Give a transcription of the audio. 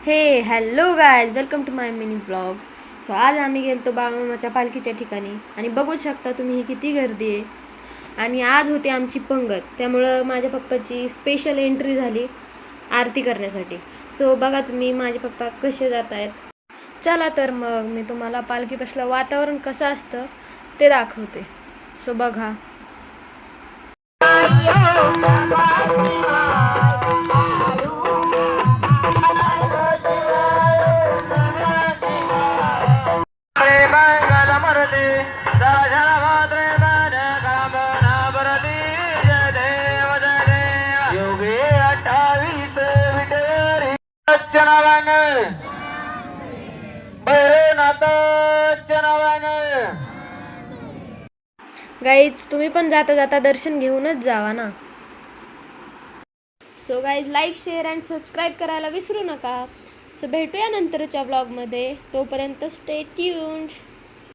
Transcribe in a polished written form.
हे hello guys, welcome to my mini blog. So आज आम्ही गेलतो बाळूमामाच्या पालखीच्या ठिकाणी आणि बघू शकता तुम्ही ही किती गर्दी आहे. आणि आज होती आमची पंगत, त्यामुळं माझ्या पप्पाची स्पेशल एंट्री झाली आरती करण्यासाठी. सो बघा तुम्ही माझे पप्पा कसे जात आहेत. चला तर मग मी तुम्हाला पालखीपासलं वातावरण कसं असतं ते दाखवते. सो बघा. गाईज तुम्ही पण जाता जाता दर्शन घेऊनच जावा ना. So guys like share and subscribe करायला विसरू नका. सो भेटूया नंतरच्या ब्लॉगमध्ये. तोपर्यंत स्टे ट्यून्ड.